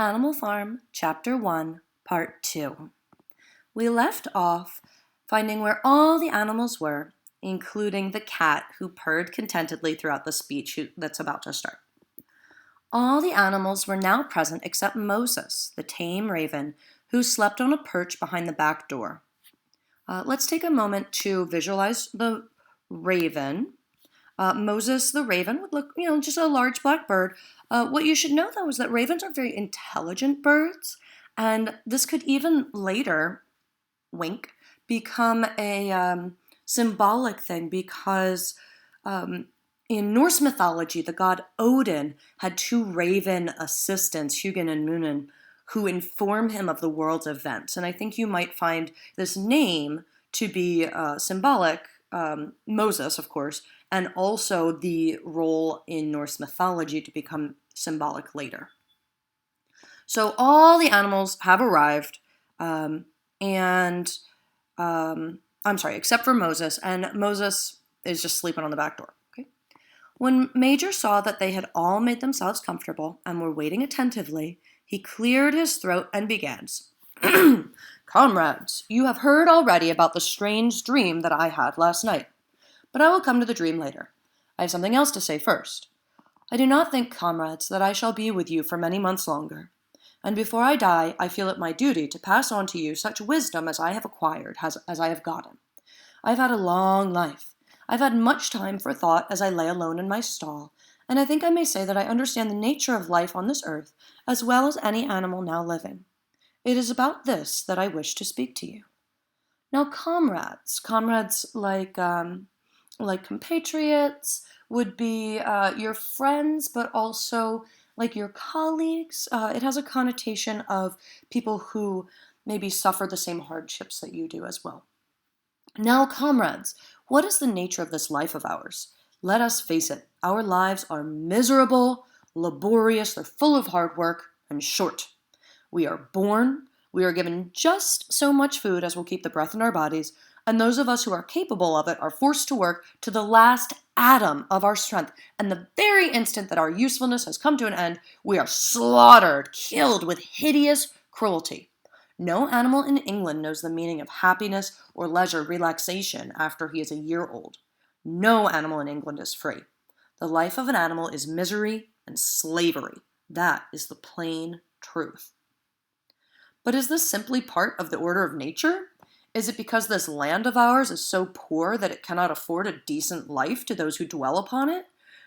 Animal Farm, Chapter 1, Part 2. We left off finding where all the animals were, including the cat who purred contentedly throughout the speech that's about to start. All the animals were now present except Moses, the tame raven, who slept on a perch behind the back door. Let's take a moment to visualize the raven. Moses the raven would look, just a large black bird. What you should know, though, is that ravens are very intelligent birds, and this could even later, wink, become a symbolic thing because in Norse mythology, the god Odin had two raven assistants, Hugin and Munin, who inform him of the world's events. And I think you might find this name to be symbolic, Moses, of course, and also the role in Norse mythology to become symbolic later. So all the animals have arrived, except for Moses, and Moses is just sleeping on the back door. Okay. When Major saw that they had all made themselves comfortable and were waiting attentively, he cleared his throat and began. Comrades, you have heard already about the strange dream that I had last night, but I will come to the dream later. I have something else to say first. I do not think, comrades, that I shall be with you for many months longer, and before I die, I feel it my duty to pass on to you such wisdom as I have acquired, as I have gotten. I have had a long life. I have had much time for thought as I lay alone in my stall, and I think I may say that I understand the nature of life on this earth as well as any animal now living. It is about this that I wish to speak to you. Now, comrades like compatriots would be your friends, but also like your colleagues. It has a connotation of people who maybe suffer the same hardships that you do as well. Now, comrades, what is the nature of this life of ours? Let us face it, our lives are miserable, laborious, they're full of hard work, and short. We are born, we are given just so much food as will keep the breath in our bodies, and those of us who are capable of it are forced to work to the last atom of our strength, and the very instant that our usefulness has come to an end, we are slaughtered, killed with hideous cruelty. No animal in England knows the meaning of happiness or leisure relaxation after he is a year old. No animal in England is free. The life of an animal is misery and slavery. That is the plain truth. But is this simply part of the order of nature? Is it because this land of ours is so poor that it cannot afford a decent life to those who dwell upon it?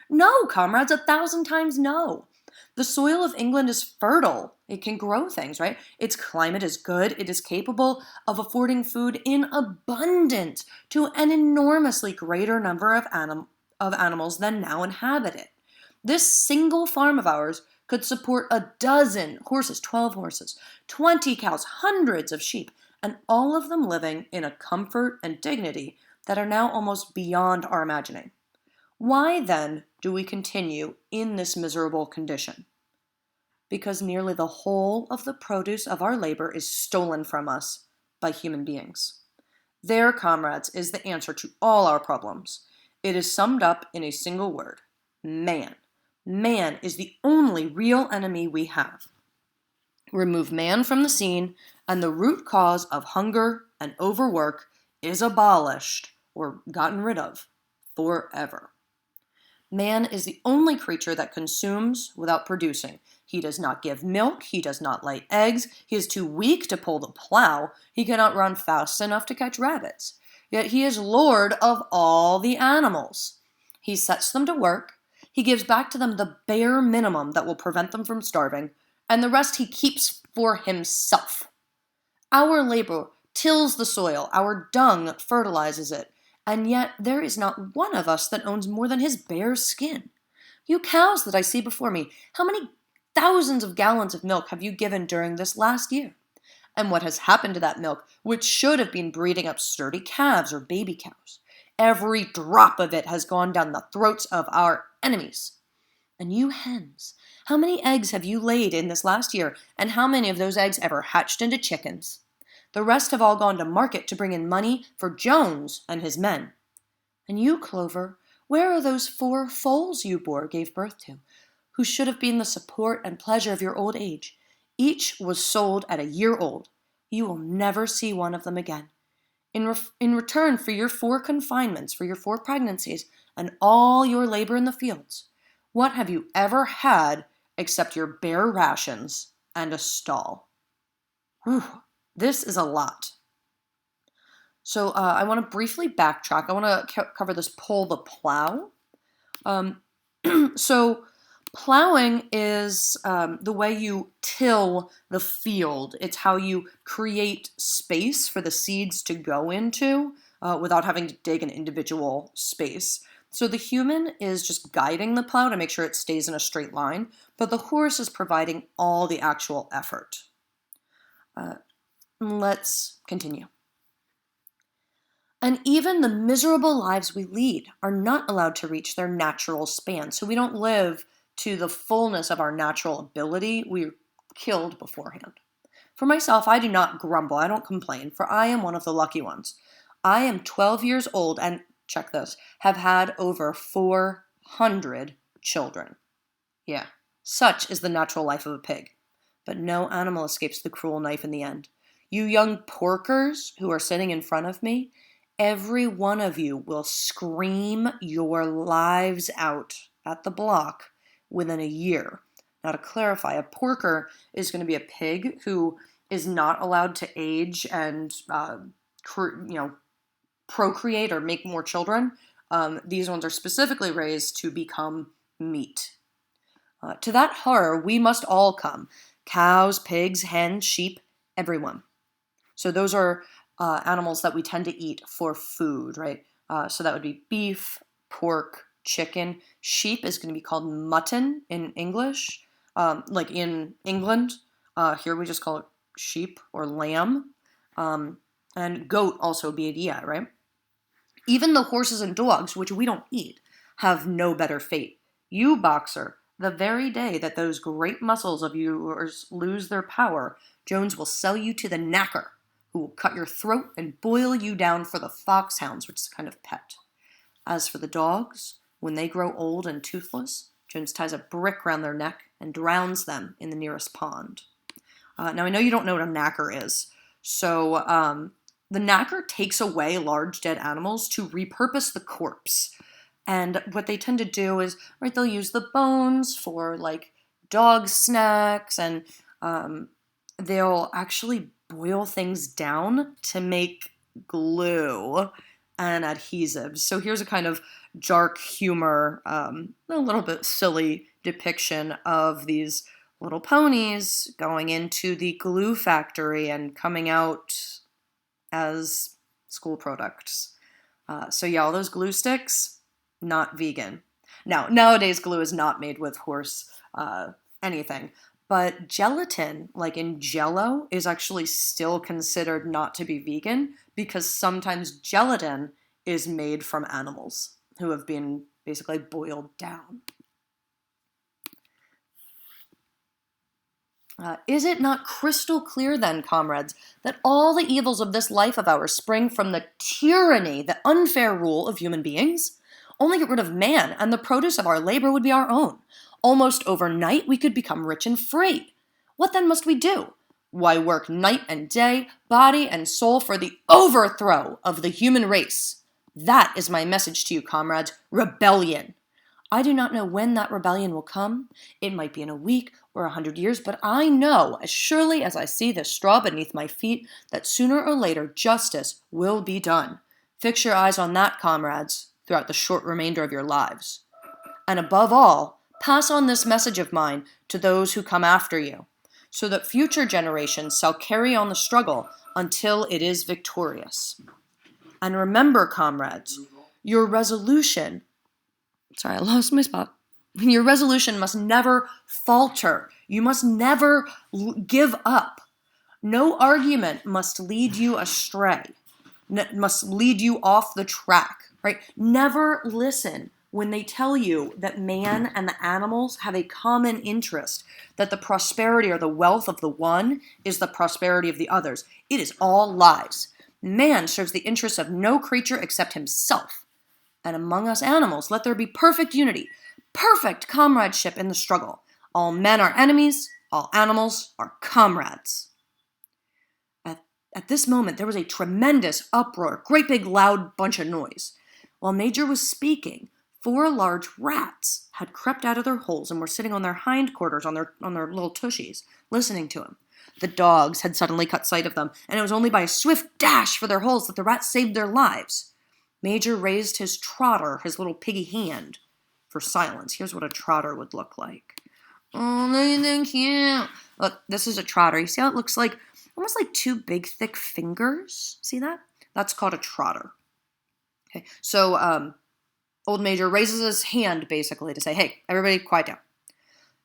No, comrades, 1,000 times no. The soil of England is fertile. It can grow things, right? Its climate is good. It is capable of affording food in abundance to an enormously greater number of animals than now inhabit it. This single farm of ours could support a dozen horses, 12 horses, 20 cows, hundreds of sheep, and all of them living in a comfort and dignity that are now almost beyond our imagining. Why, then, do we continue in this miserable condition? Because nearly the whole of the produce of our labor is stolen from us by human beings. There, comrades, is the answer to all our problems. It is summed up in a single word: man. Man is the only real enemy we have. Remove man from the scene, and the root cause of hunger and overwork is abolished or gotten rid of forever. Man is the only creature that consumes without producing. He does not give milk. He does not lay eggs. He is too weak to pull the plow. He cannot run fast enough to catch rabbits. Yet he is lord of all the animals. He sets them to work. He gives back to them the bare minimum that will prevent them from starving, and the rest he keeps for himself. Our labor tills the soil. Our dung fertilizes it. And yet there is not one of us that owns more than his bare skin. You cows that I see before me, how many thousands of gallons of milk have you given during this last year? And what has happened to that milk, which should have been breeding up sturdy calves or baby cows? Every drop of it has gone down the throats of our enemies. And you hens, how many eggs have you laid in this last year, and how many of those eggs ever hatched into chickens? The rest have all gone to market to bring in money for Jones and his men. And you, Clover, where are those 4 foals you gave birth to, who should have been the support and pleasure of your old age? Each was sold at a year old. You will never see one of them again. In return for your 4 confinements, for your 4 pregnancies, and all your labor in the fields, what have you ever had except your bare rations and a stall? Whew, this is a lot. So I want to briefly backtrack. I want to cover this pull the plow. So plowing is the way you till the field. It's how you create space for the seeds to go into without having to dig an individual space. So the human is just guiding the plow to make sure it stays in a straight line, but the horse is providing all the actual effort. Let's continue. And even the miserable lives we lead are not allowed to reach their natural span. So we don't live to the fullness of our natural ability. We're killed beforehand. For myself, I do not grumble. I don't complain, for I am one of the lucky ones. I am 12 years old and, check this, have had over 400 children. Yeah, such is the natural life of a pig. But no animal escapes the cruel knife in the end. You young porkers who are sitting in front of me, every one of you will scream your lives out at the block within a year. Now, to clarify, a porker is going to be a pig who is not allowed to age and procreate or make more children. These ones are specifically raised to become meat. To that horror, we must all come. Cows, pigs, hens, sheep, everyone. So those are animals that we tend to eat for food, right? So that would be beef, pork, chicken. Sheep is going to be called mutton in English. Like in England, here we just call it sheep or lamb. And goat also would be a deer, right? Even the horses and dogs, which we don't eat, have no better fate. You, boxer, the very day that those great muscles of yours lose their power, Jones will sell you to the knacker, who will cut your throat and boil you down for the foxhounds, which is a kind of pet. As for the dogs, when they grow old and toothless, Jones ties a brick round their neck and drowns them in the nearest pond. Now, I know you don't know what a knacker is, so the knacker takes away large dead animals to repurpose the corpse. And what they tend to do is, right, they'll use the bones for, like, dog snacks, and they'll actually boil things down to make glue and adhesives. So here's a kind of dark humor, a little bit silly depiction of these little ponies going into the glue factory and coming out as school products. So yeah, all those glue sticks, not vegan. Now, nowadays glue is not made with horse anything, but gelatin, like in Jell-O, is actually still considered not to be vegan because sometimes gelatin is made from animals who have been basically boiled down. Is it not crystal clear then, comrades, that all the evils of this life of ours spring from the tyranny, the unfair rule of human beings? Only get rid of man, and the produce of our labor would be our own. Almost overnight we could become rich and free. What then must we do? Why, work night and day, body and soul, for the overthrow of the human race. That is my message to you, comrades. Rebellion. I do not know when that rebellion will come. It might be in a week or 100 years, but I know, as surely as I see this straw beneath my feet, that sooner or later justice will be done. Fix your eyes on that, comrades, throughout the short remainder of your lives. And above all, pass on this message of mine to those who come after you, so that future generations shall carry on the struggle until it is victorious. And remember, comrades, your resolution... Sorry, I lost my spot. Your resolution must never falter. You must never give up. No argument must lead you astray, must lead you off the track, right? Never listen when they tell you that man and the animals have a common interest, that the prosperity or the wealth of the one is the prosperity of the others. It is all lies. Man serves the interests of no creature except himself. And among us animals, let there be perfect unity, perfect comradeship in the struggle. All men are enemies, All animals are comrades. At this moment, there was a tremendous uproar, great big loud bunch of noise. While Major was speaking, 4 large rats had crept out of their holes and were sitting on their hindquarters on their little tushies, listening to him. The dogs had suddenly caught sight of them, and it was only by a swift dash for their holes that the rats saved their lives. Major raised his trotter, his little piggy hand, for silence. Here's what a trotter would look like. Oh, thank you. Look, this is a trotter. You see how it looks like? Almost like 2 big, thick fingers. See that? That's called a trotter. Okay, so old Major raises his hand, basically, to say, hey, everybody quiet down.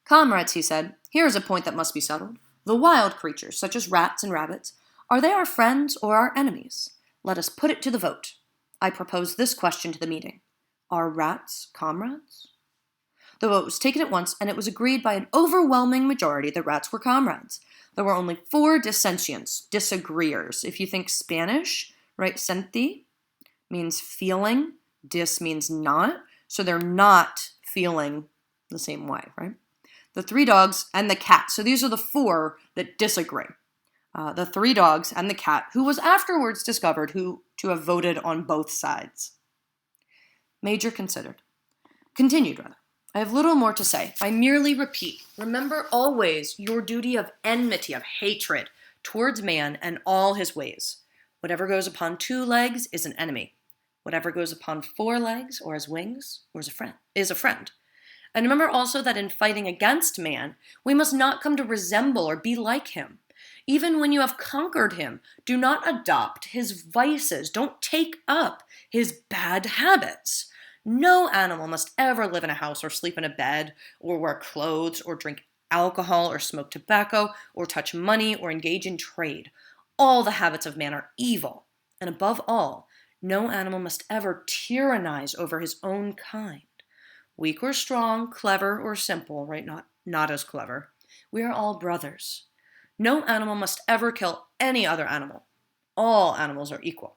Comrades, he said, here is a point that must be settled. The wild creatures, such as rats and rabbits, are they our friends or our enemies? Let us put it to the vote. I propose this question to the meeting. Are rats comrades? The vote was taken at once, and it was agreed by an overwhelming majority that rats were comrades. There were only 4 dissentients, disagreeers. If you think Spanish, right, senti means feeling, dis means not, so they're not feeling the same way, right? The 3 dogs and the cat. So these are the 4 that disagree. The 3 dogs and the cat, who was afterwards discovered to have voted on both sides. Major continued rather. I have little more to say. I merely repeat, remember always your duty of enmity, of hatred, towards man and all his ways. Whatever goes upon 2 legs is an enemy. Whatever goes upon 4 legs or has wings or is a friend. And remember also that in fighting against man, we must not come to resemble or be like him. Even when you have conquered him, do not adopt his vices. Don't take up his bad habits. No animal must ever live in a house or sleep in a bed or wear clothes or drink alcohol or smoke tobacco or touch money or engage in trade. All the habits of man are evil. And above all, no animal must ever tyrannize over his own kind. Weak or strong, clever or simple, right? Not as clever. We are all brothers. No animal must ever kill any other animal. All animals are equal.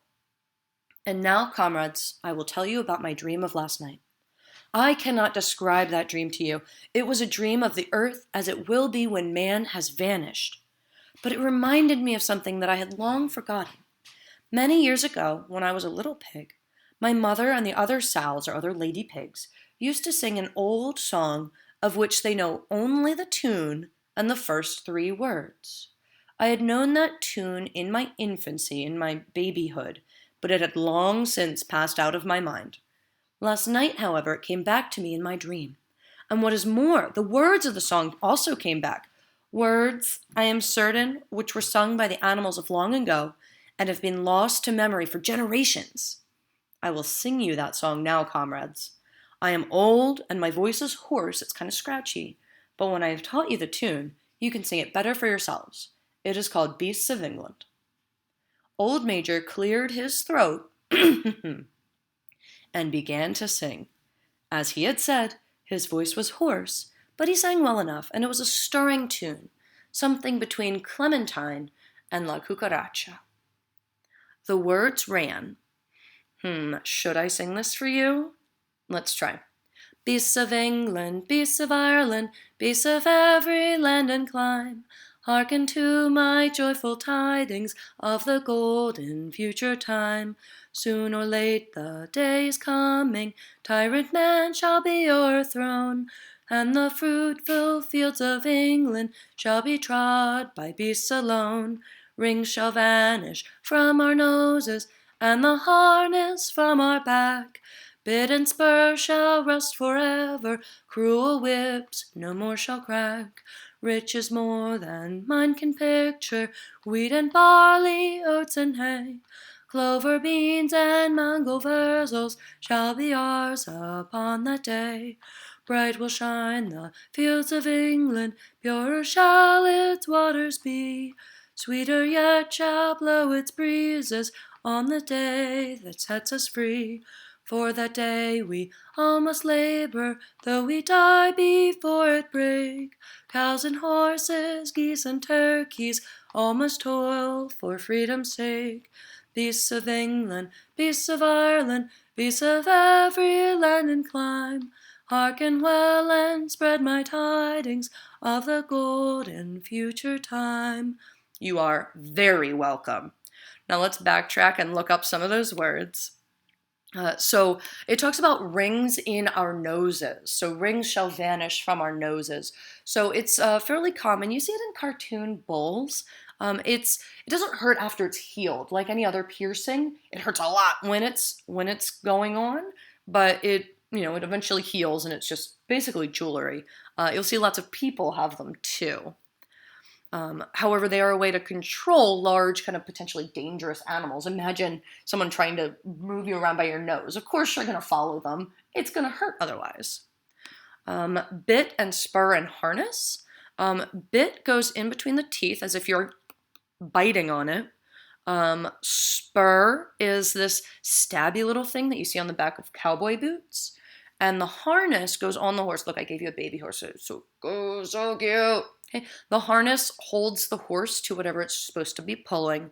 And now, comrades, I will tell you about my dream of last night. I cannot describe that dream to you. It was a dream of the earth as it will be when man has vanished. But it reminded me of something that I had long forgotten. Many years ago, when I was a little pig, my mother and the other sows or other lady pigs used to sing an old song of which they know only the tune and the first 3 words. I had known that tune in my infancy, in my babyhood, but it had long since passed out of my mind. Last night, however, it came back to me in my dream. And what is more, the words of the song also came back. Words, I am certain, which were sung by the animals of long ago and have been lost to memory for generations. I will sing you that song now, comrades. I am old and my voice is hoarse, it's kind of scratchy, but when I have taught you the tune, you can sing it better for yourselves. It is called Beasts of England. Old Major cleared his throat and began to sing. As he had said, his voice was hoarse, but he sang well enough, and it was a stirring tune, something between Clementine and La Cucaracha. The words ran, should I sing this for you? Let's try. Beasts of England, beasts of Ireland, beasts of every land and clime, hearken to my joyful tidings of the golden future time. Soon or late the day is coming, tyrant man shall be o'erthrown, and the fruitful fields of England shall be trod by beasts alone. Rings shall vanish from our noses, and the harness from our back. Bit and spur shall rust forever, cruel whips no more shall crack. Riches more than mind can picture, wheat and barley, oats and hay. Clover, beans, and mango wurzels shall be ours upon that day. Bright will shine the fields of England, purer shall its waters be. Sweeter yet shall blow its breezes on the day that sets us free. For that day we all must labor, though we die before it break. Cows and horses, geese and turkeys, all must toil for freedom's sake. Beasts of England, beasts of Ireland, beasts of every land and clime, hearken well and spread my tidings of the golden future time. You are very welcome. Now let's backtrack and look up some of those words. So it talks about rings in our noses. So rings shall vanish from our noses. So it's fairly common. You see it in cartoon bulls. It doesn't hurt after it's healed, like any other piercing. It hurts a lot when it's going on, but it eventually heals, and it's just basically jewelry. You'll see lots of people have them too. However, they are a way to control large, kind of potentially dangerous animals. Imagine someone trying to move you around by your nose. Of course, you're going to follow them. It's going to hurt otherwise. Bit and spur and harness. Bit goes in between the teeth as if you're biting on it. Spur is this stabby little thing that you see on the back of cowboy boots. And the harness goes on the horse. Look, I gave you a baby horse. It's so cute. Okay. The harness holds the horse to whatever it's supposed to be pulling.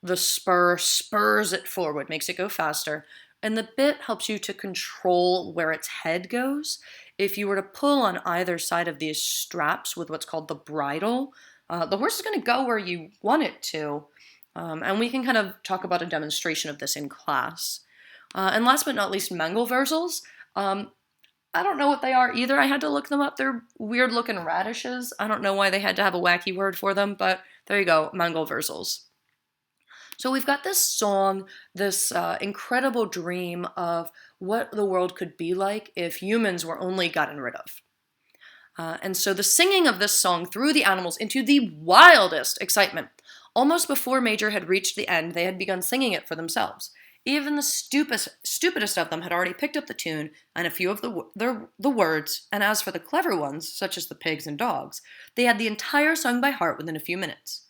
The spur spurs it forward, makes it go faster. And the bit helps you to control where its head goes. If you were to pull on either side of these straps with what's called the bridle, the horse is going to go where you want it to. And we can kind of talk about a demonstration of this in class. And last but not least, mangelwurzels. I don't know what they are either. I had to look them up. They're weird looking radishes. I don't know why they had to have a wacky word for them, but there you go, mangelwurzels. So we've got this song, this incredible dream of what the world could be like if humans were only gotten rid of. And so the singing of this song threw the animals into the wildest excitement. Almost before Major had reached the end, they had begun singing it for themselves. Even the stupidest of them had already picked up the tune and a few of the words, and as for the clever ones, such as the pigs and dogs, they had the entire song by heart within a few minutes.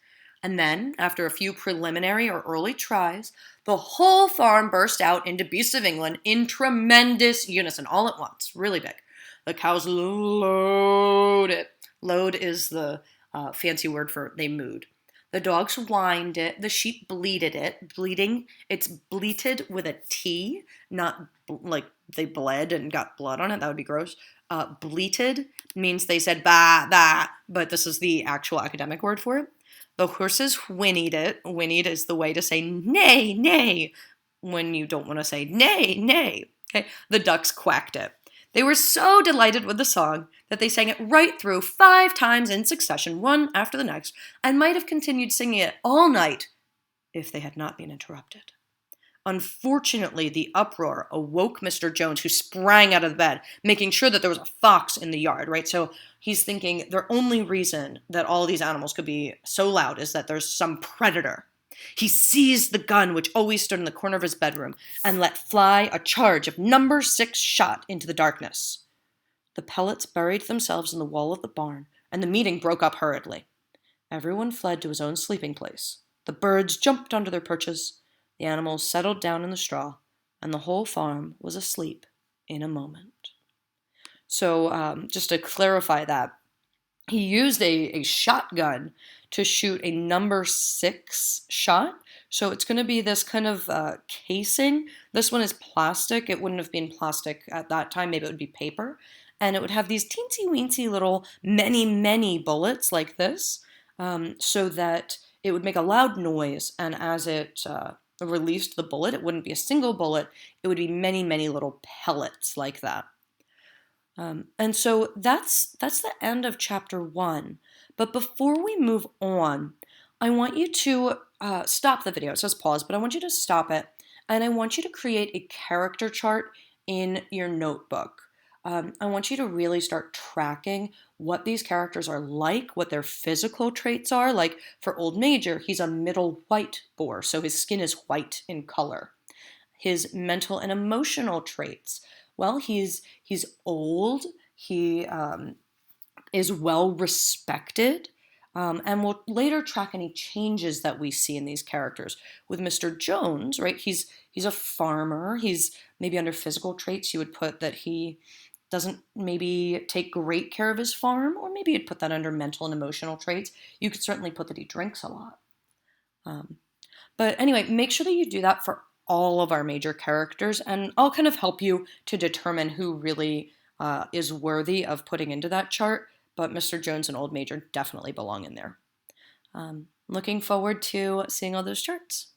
And then, after a few preliminary or early tries, the whole farm burst out into Beasts of England in tremendous unison, all at once, really big. The cows lowed it. Load is the fancy word for they mooed. The dogs whined it. The sheep bleated it. Bleating, it's bleated with a T, not like they bled and got blood on it. That would be gross. Bleated means they said ba, ba, but this is the actual academic word for it. The horses whinnied it. Whinnied is the way to say nay, nay, when you don't want to say nay, nay. Okay. The ducks quacked it. They were so delighted with the song that they sang it right through 5 times in succession, one after the next, and might have continued singing it all night if they had not been interrupted. Unfortunately, the uproar awoke Mr. Jones, who sprang out of the bed, making sure that there was a fox in the yard, right? So he's thinking the only reason that all these animals could be so loud is that there's some predator. He seized the gun, which always stood in the corner of his bedroom, and let fly a charge of number 6 shot into the darkness. The pellets buried themselves in the wall of the barn, and the meeting broke up hurriedly. Everyone fled to his own sleeping place. The birds jumped onto their perches, the animals settled down in the straw, and the whole farm was asleep in a moment. So just to clarify that, he used a shotgun to shoot a number 6 shot. So it's going to be this kind of casing. This one is plastic. It wouldn't have been plastic at that time. Maybe it would be paper. And it would have these teensy-weensy little many bullets like this, so that it would make a loud noise. And as it released the bullet, it wouldn't be a single bullet. It would be many little pellets like that. And so that's the end of chapter 1. But before we move on, I want you to stop the video. It says pause, but I want you to stop it, and I want you to create a character chart in your notebook. I want you to really start tracking what these characters are like, what their physical traits are. Like for Old Major, he's a middle white boar, so his skin is white in color. His mental and emotional traits. Well, he's old, he is well respected, and we'll later track any changes that we see in these characters. With Mr. Jones, right, he's a farmer, he's maybe under physical traits, you would put that he doesn't maybe take great care of his farm, or maybe you'd put that under mental and emotional traits. You could certainly put that he drinks a lot. But anyway, make sure that you do that for all of our major characters, and I'll kind of help you to determine who really is worthy of putting into that chart but Mr. Jones and Old Major definitely belong in there. Looking forward to seeing all those charts.